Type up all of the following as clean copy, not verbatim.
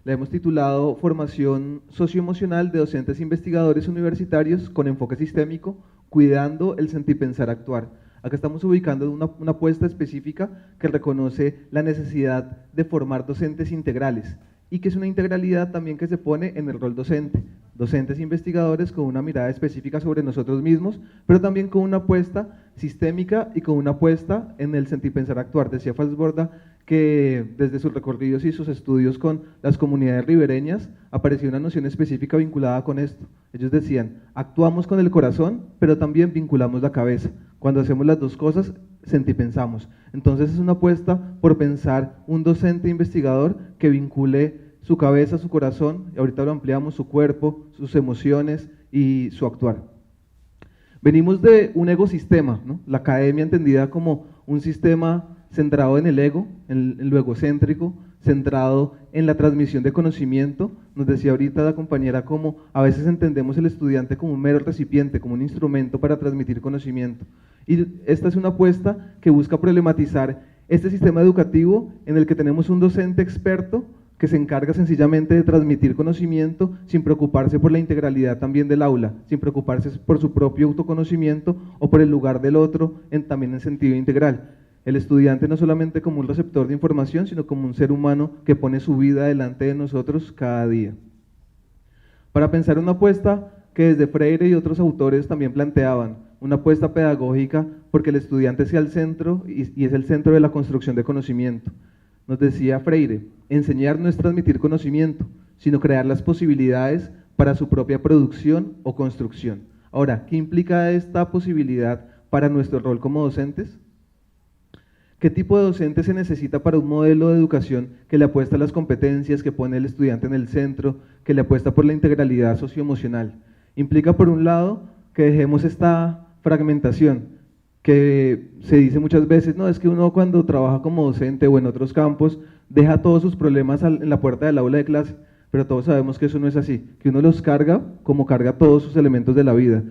La hemos titulado Formación Socioemocional de Docentes e Investigadores Universitarios con enfoque sistémico, cuidando el sentir, pensar, actuar. Acá estamos ubicando una apuesta específica que reconoce la necesidad de formar docentes integrales y que es una integralidad también que se pone en el rol docente. Docentes e investigadores con una mirada específica sobre nosotros mismos, pero también con una apuesta sistémica y con una apuesta en el sentir, pensar, actuar. Decía Falsborda que desde sus recorridos y sus estudios con las comunidades ribereñas apareció una noción específica vinculada con esto. Ellos decían, actuamos con el corazón, pero también vinculamos la cabeza. Cuando hacemos las dos cosas, sentipensamos. Entonces es una apuesta por pensar un docente investigador que vincule su cabeza, su corazón, y ahorita lo ampliamos, su cuerpo, sus emociones y su actuar. Venimos de un ecosistema, ¿no? La academia entendida como un sistema centrado en el ego, en lo egocéntrico, centrado en la transmisión de conocimiento. Nos decía ahorita la compañera como a veces entendemos el estudiante como un mero recipiente, como un instrumento para transmitir conocimiento. Y esta es una apuesta que busca problematizar este sistema educativo en el que tenemos un docente experto que se encarga sencillamente de transmitir conocimiento sin preocuparse por la integralidad también del aula, sin preocuparse por su propio autoconocimiento o por el lugar del otro también en sentido integral. El estudiante no solamente como un receptor de información, sino como un ser humano que pone su vida delante de nosotros cada día. Para pensar una apuesta que desde Freire y otros autores también planteaban, una apuesta pedagógica porque el estudiante sea el centro y es el centro de la construcción de conocimiento. Nos decía Freire, enseñar no es transmitir conocimiento, sino crear las posibilidades para su propia producción o construcción. Ahora, ¿qué implica esta posibilidad para nuestro rol como docentes? ¿Qué tipo de docente se necesita para un modelo de educación que le apuesta a las competencias, que pone al estudiante en el centro, que le apuesta por la integralidad socioemocional? Implica, por un lado, que dejemos esta fragmentación, que se dice muchas veces, no, es que uno cuando trabaja como docente o en otros campos, deja todos sus problemas en la puerta del aula de clase, pero todos sabemos que eso no es así, que uno los carga como carga todos sus elementos de la vida.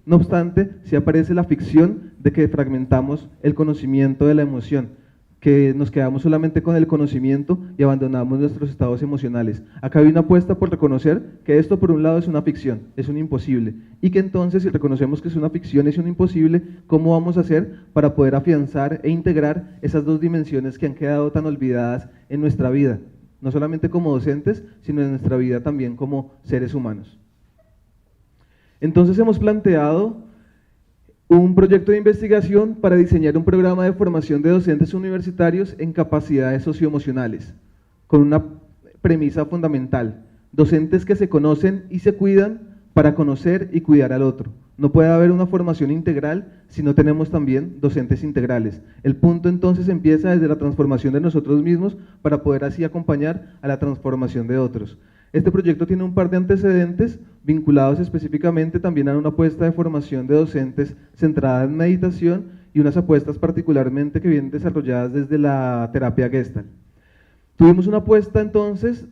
No obstante, sí aparece la ficción de que fragmentamos el conocimiento de la emoción, que nos quedamos solamente con el conocimiento y abandonamos nuestros estados emocionales. Acá hay una apuesta por reconocer que esto por un lado es una ficción, es un imposible, y que entonces si reconocemos que es una ficción, es un imposible, ¿cómo vamos a hacer para poder afianzar e integrar esas dos dimensiones que han quedado tan olvidadas en nuestra vida? No solamente como docentes, sino en nuestra vida también como seres humanos. Entonces hemos planteado un proyecto de investigación para diseñar un programa de formación de docentes universitarios en capacidades socioemocionales, con una premisa fundamental: docentes que se conocen y se cuidan para conocer y cuidar al otro. No puede haber una formación integral si no tenemos también docentes integrales. El punto entonces empieza desde la transformación de nosotros mismos para poder así acompañar a la transformación de otros. Este proyecto tiene un par de antecedentes vinculados específicamente también a una apuesta de formación de docentes centrada en meditación y unas apuestas particularmente que vienen desarrolladas desde la terapia Gestalt. Tuvimos una apuesta entonces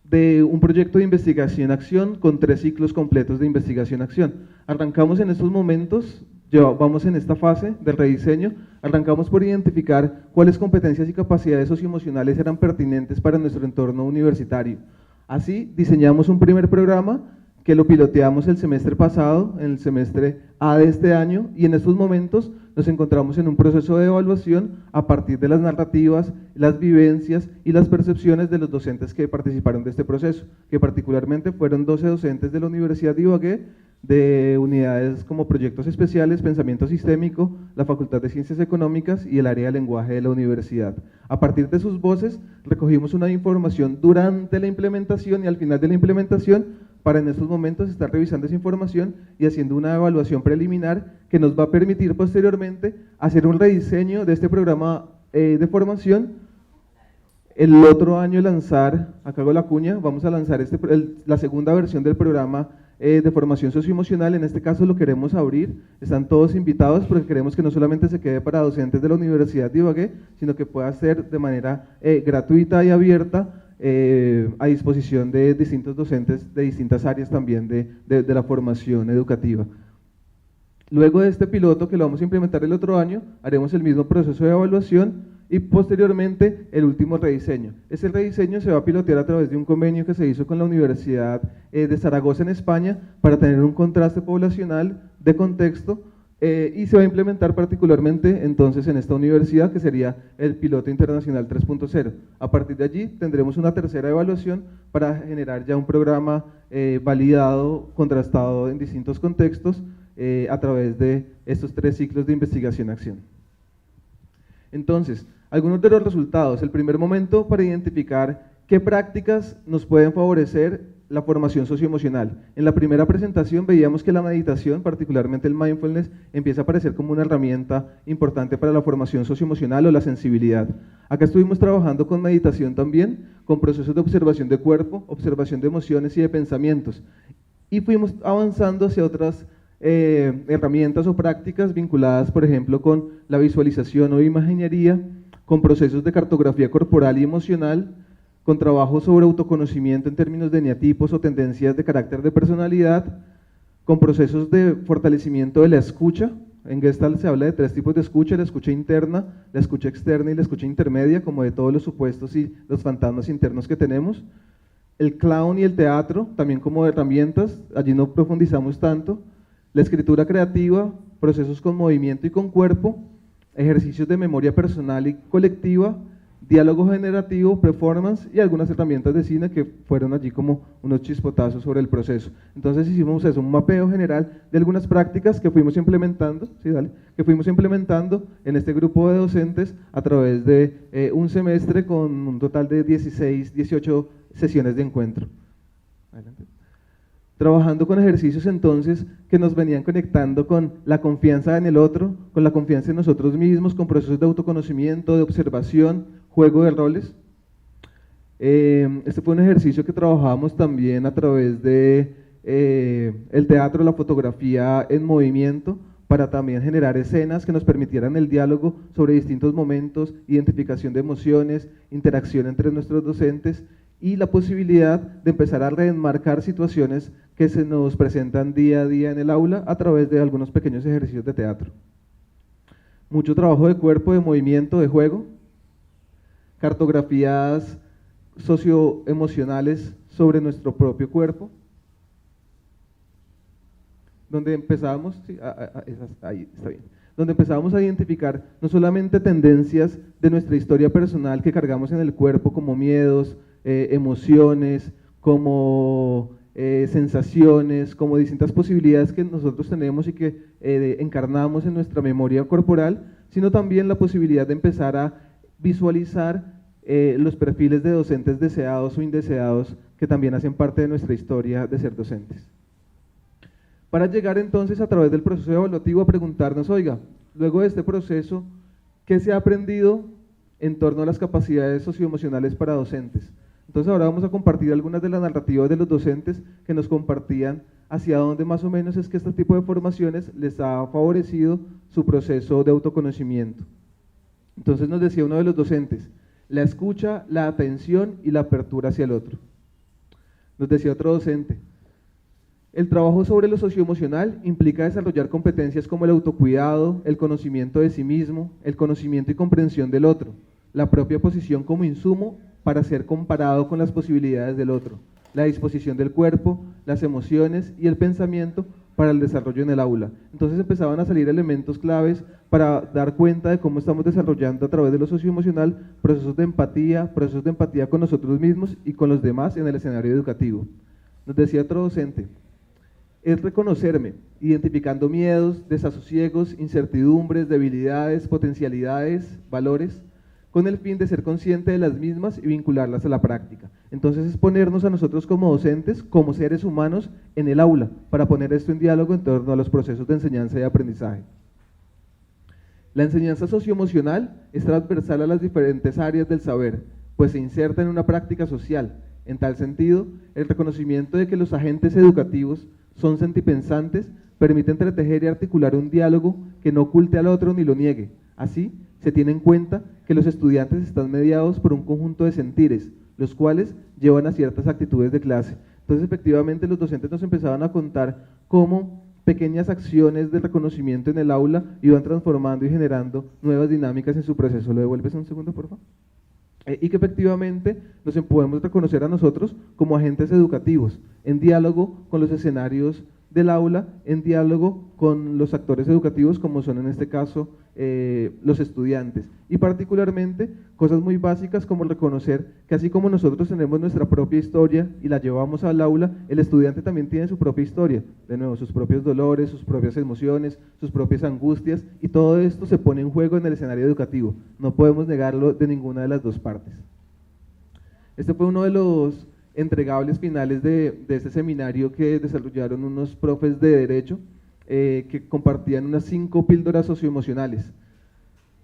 de un proyecto de investigación-acción con 3 ciclos completos de investigación-acción. Arrancamos en estos momentos, vamos en esta fase del rediseño, arrancamos por identificar cuáles competencias y capacidades socioemocionales eran pertinentes para nuestro entorno universitario. Así diseñamos un primer programa que lo piloteamos el semestre pasado, en el semestre A de este año, y en estos momentos nos encontramos en un proceso de evaluación a partir de las narrativas, las vivencias y las percepciones de los docentes que participaron de este proceso, que particularmente fueron 12 docentes de la Universidad de Ibagué, de unidades como proyectos especiales, pensamiento sistémico, la Facultad de Ciencias Económicas y el área de lenguaje de la universidad. A partir de sus voces recogimos una información durante la implementación y al final de la implementación para en estos momentos estar revisando esa información y haciendo una evaluación preliminar que nos va a permitir posteriormente hacer un rediseño de este programa de formación. El otro año lanzar, acá hago la cuña, vamos a lanzar la segunda versión del programa de formación socioemocional. En este caso lo queremos abrir, están todos invitados porque queremos que no solamente se quede para docentes de la Universidad de Ibagué, sino que pueda ser de manera gratuita y abierta a disposición de distintos docentes de distintas áreas también de la formación educativa. Luego de este piloto que lo vamos a implementar el otro año, haremos el mismo proceso de evaluación y posteriormente el último rediseño. Ese rediseño se va a pilotear a través de un convenio que se hizo con la Universidad de Zaragoza en España para tener un contraste poblacional de contexto y se va a implementar particularmente entonces en esta universidad, que sería el piloto internacional 3.0. A partir de allí tendremos una tercera evaluación para generar ya un programa validado, contrastado en distintos contextos a través de estos 3 ciclos de investigación-acción. Entonces, algunos de los resultados. El primer momento para identificar qué prácticas nos pueden favorecer la formación socioemocional. En la primera presentación veíamos que la meditación, particularmente el mindfulness, empieza a aparecer como una herramienta importante para la formación socioemocional o la sensibilidad. Acá estuvimos trabajando con meditación también, con procesos de observación de cuerpo, observación de emociones y de pensamientos. Y fuimos avanzando hacia otras herramientas o prácticas vinculadas, por ejemplo, con la visualización o imaginería, con procesos de cartografía corporal y emocional, con trabajo sobre autoconocimiento en términos de eneatipos o tendencias de carácter de personalidad, con procesos de fortalecimiento de la escucha. En Gestalt se habla de 3 tipos de escucha: la escucha interna, la escucha externa y la escucha intermedia, como de todos los supuestos y los fantasmas internos que tenemos. El clown y el teatro, también como herramientas, allí no profundizamos tanto. La escritura creativa, procesos con movimiento y con cuerpo, ejercicios de memoria personal y colectiva, diálogo generativo, performance y algunas herramientas de cine que fueron allí como unos chispotazos sobre el proceso. Entonces hicimos eso, un mapeo general de algunas prácticas que fuimos implementando, en este grupo de docentes a través de un semestre con un total de 16, 18 sesiones de encuentro. Adelante. Trabajando con ejercicios entonces que nos venían conectando con la confianza en el otro, con la confianza en nosotros mismos, con procesos de autoconocimiento, de observación, juego de roles. Este fue un ejercicio que trabajábamos también a través de el teatro, la fotografía en movimiento, para también generar escenas que nos permitieran el diálogo sobre distintos momentos, identificación de emociones, interacción entre nuestros docentes y la posibilidad de empezar a reenmarcar situaciones que se nos presentan día a día en el aula a través de algunos pequeños ejercicios de teatro. Mucho trabajo de cuerpo, de movimiento, de juego, cartografías socioemocionales sobre nuestro propio cuerpo, donde empezábamos, sí, ahí está bien, donde empezábamos a identificar no solamente tendencias de nuestra historia personal que cargamos en el cuerpo, como miedos, emociones, como sensaciones, como distintas posibilidades que nosotros tenemos y que encarnamos en nuestra memoria corporal, sino también la posibilidad de empezar a visualizar los perfiles de docentes deseados o indeseados que también hacen parte de nuestra historia de ser docentes. Para llegar entonces a través del proceso evaluativo a preguntarnos, oiga, luego de este proceso, ¿qué se ha aprendido en torno a las capacidades socioemocionales para docentes? Entonces ahora vamos a compartir algunas de las narrativas de los docentes que nos compartían hacia dónde más o menos es que este tipo de formaciones les ha favorecido su proceso de autoconocimiento. Entonces nos decía uno de los docentes, la escucha, la atención y la apertura hacia el otro. Nos decía otro docente, el trabajo sobre lo socioemocional implica desarrollar competencias como el autocuidado, el conocimiento de sí mismo, el conocimiento y comprensión del otro, la propia posición como insumo para ser comparado con las posibilidades del otro, la disposición del cuerpo, las emociones y el pensamiento para el desarrollo en el aula. Entonces empezaban a salir elementos claves para dar cuenta de cómo estamos desarrollando a través de lo socioemocional procesos de empatía con nosotros mismos y con los demás en el escenario educativo. Nos decía otro docente, es reconocerme, identificando miedos, desasosiegos, incertidumbres, debilidades, potencialidades, valores, con el fin de ser consciente de las mismas y vincularlas a la práctica. Entonces es ponernos a nosotros como docentes, como seres humanos en el aula, para poner esto en diálogo en torno a los procesos de enseñanza y aprendizaje. La enseñanza socioemocional es transversal a las diferentes áreas del saber, pues se inserta en una práctica social. En tal sentido, el reconocimiento de que los agentes educativos son sentipensantes permite entretejer y articular un diálogo que no oculte al otro ni lo niegue. Así, se tiene en cuenta que los estudiantes están mediados por un conjunto de sentires, los cuales llevan a ciertas actitudes de clase. Entonces, efectivamente, los docentes nos empezaban a contar cómo pequeñas acciones de reconocimiento en el aula iban transformando y generando nuevas dinámicas en su proceso. ¿Lo devuelves un segundo, por favor? Y que efectivamente nos podemos reconocer a nosotros como agentes educativos, en diálogo con los escenarios del aula, en diálogo con los actores educativos, como son en este caso los estudiantes. Y particularmente cosas muy básicas como reconocer que así como nosotros tenemos nuestra propia historia y la llevamos al aula, el estudiante también tiene su propia historia, de nuevo, sus propios dolores, sus propias emociones, sus propias angustias, y todo esto se pone en juego en el escenario educativo. No podemos negarlo de ninguna de las dos partes. Este fue uno de los entregables finales de este seminario que desarrollaron unos profes de Derecho que compartían unas 5 píldoras socioemocionales.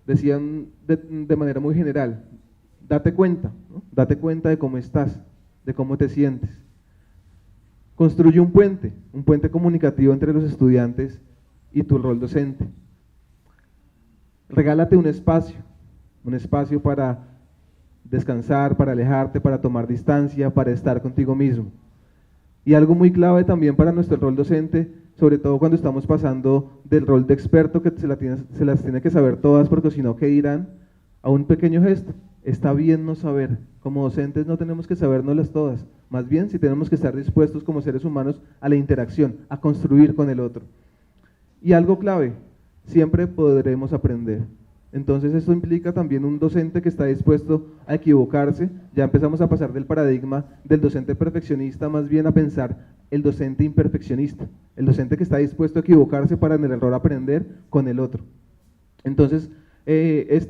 Decían de manera muy general, date cuenta, ¿no? Date cuenta de cómo estás, de cómo te sientes. Construye un puente comunicativo entre los estudiantes y tu rol docente. Regálate un espacio para descansar, para alejarte, para tomar distancia, para estar contigo mismo. Y algo muy clave también para nuestro rol docente, sobre todo cuando estamos pasando del rol de experto, que se las tiene que saber todas, porque si no, ¿qué dirán? A un pequeño gesto. Está bien no saber. Como docentes no tenemos que sabérnoslas todas. Más bien, si tenemos que estar dispuestos como seres humanos a la interacción, a construir con el otro. Y algo clave, siempre podremos aprender. Entonces esto implica también un docente que está dispuesto a equivocarse. Ya empezamos a pasar del paradigma del docente perfeccionista más bien a pensar el docente imperfeccionista, el docente que está dispuesto a equivocarse para en el error aprender con el otro. Entonces,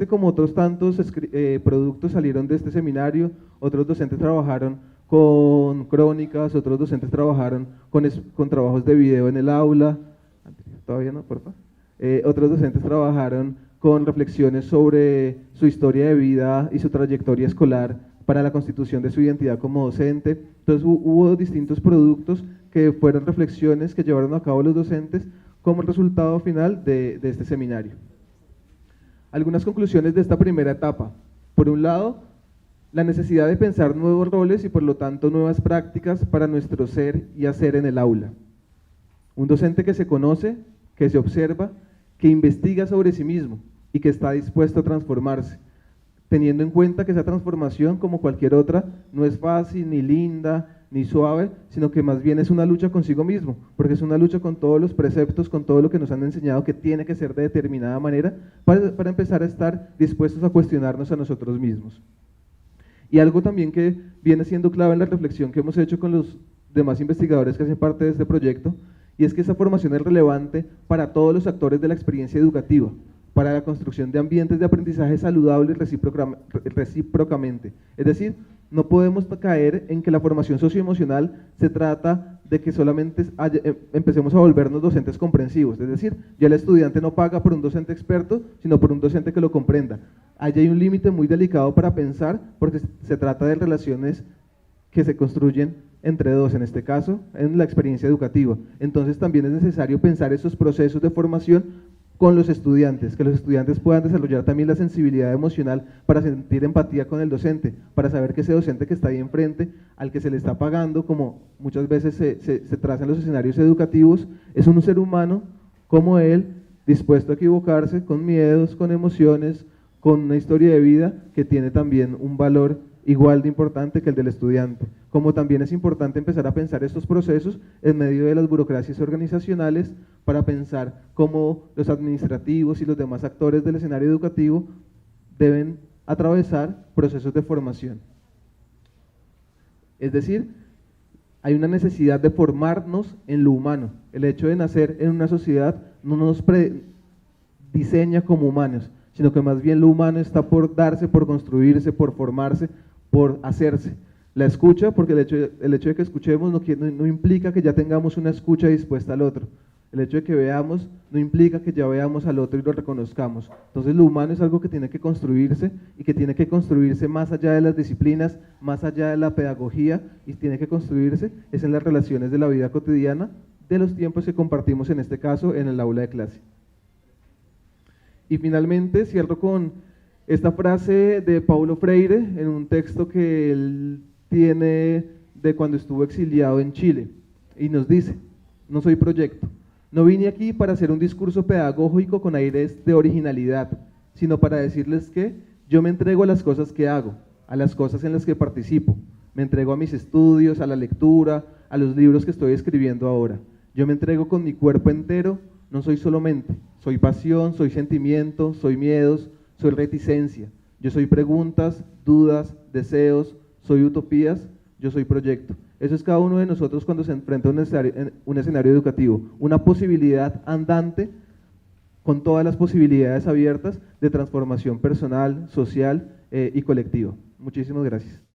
como otros tantos productos salieron de este seminario. Otros docentes trabajaron con crónicas, otros docentes trabajaron con trabajos de video en el aula. Todavía no, por favor. Otros docentes trabajaron con reflexiones sobre su historia de vida y su trayectoria escolar para la constitución de su identidad como docente. Entonces hubo distintos productos que fueron reflexiones que llevaron a cabo los docentes como resultado final de este seminario. Algunas conclusiones de esta primera etapa. Por un lado, la necesidad de pensar nuevos roles y por lo tanto nuevas prácticas para nuestro ser y hacer en el aula. Un docente que se conoce, que se observa, que investiga sobre sí mismo y que está dispuesto a transformarse, teniendo en cuenta que esa transformación, como cualquier otra, no es fácil, ni linda, ni suave, sino que más bien es una lucha consigo mismo, porque es una lucha con todos los preceptos, con todo lo que nos han enseñado que tiene que ser de determinada manera, para empezar a estar dispuestos a cuestionarnos a nosotros mismos. Y algo también que viene siendo clave en la reflexión que hemos hecho con los demás investigadores que hacen parte de este proyecto, y es que esa formación es relevante para todos los actores de la experiencia educativa, para la construcción de ambientes de aprendizaje saludables recíprocamente. Es decir, no podemos caer en que la formación socioemocional se trata de que solamente empecemos a volvernos docentes comprensivos. Es decir, ya el estudiante no paga por un docente experto, sino por un docente que lo comprenda. Allí hay un límite muy delicado para pensar, porque se trata de relaciones que se construyen entre dos, en este caso, en la experiencia educativa. Entonces también es necesario pensar esos procesos de formación con los estudiantes, que los estudiantes puedan desarrollar también la sensibilidad emocional para sentir empatía con el docente, para saber que ese docente que está ahí enfrente, al que se le está pagando, como muchas veces se traza en los escenarios educativos, es un ser humano como él, dispuesto a equivocarse, con miedos, con emociones, con una historia de vida que tiene también un valor igual de importante que el del estudiante. Como también es importante empezar a pensar estos procesos en medio de las burocracias organizacionales para pensar cómo los administrativos y los demás actores del escenario educativo deben atravesar procesos de formación. Es decir, hay una necesidad de formarnos en lo humano. El hecho de nacer en una sociedad no nos diseña como humanos, sino que más bien lo humano está por darse, por construirse, por formarse, por hacerse. La escucha, porque el hecho de que escuchemos no implica que ya tengamos una escucha dispuesta al otro. El hecho de que veamos no implica que ya veamos al otro y lo reconozcamos. Entonces lo humano es algo que tiene que construirse y que tiene que construirse más allá de las disciplinas, más allá de la pedagogía, y tiene que construirse es en las relaciones de la vida cotidiana, de los tiempos que compartimos en este caso en el aula de clase. Y finalmente cierro con esta frase de Paulo Freire en un texto que él tiene de cuando estuvo exiliado en Chile, y nos dice: no soy proyecto, No vine aquí para hacer un discurso pedagógico con aires de originalidad, sino para decirles que yo me entrego a las cosas que hago, a las cosas en las que participo. Me entrego a mis estudios, a la lectura, a los libros que estoy escribiendo ahora. Yo me entrego con mi cuerpo entero, no soy solo mente, soy pasión, soy sentimiento, soy miedos, soy reticencia. Yo soy preguntas, dudas, deseos, soy utopías, yo soy proyecto. Eso es cada uno de nosotros cuando se enfrenta a un escenario educativo, una posibilidad andante con todas las posibilidades abiertas de transformación personal, social y colectiva. Muchísimas gracias.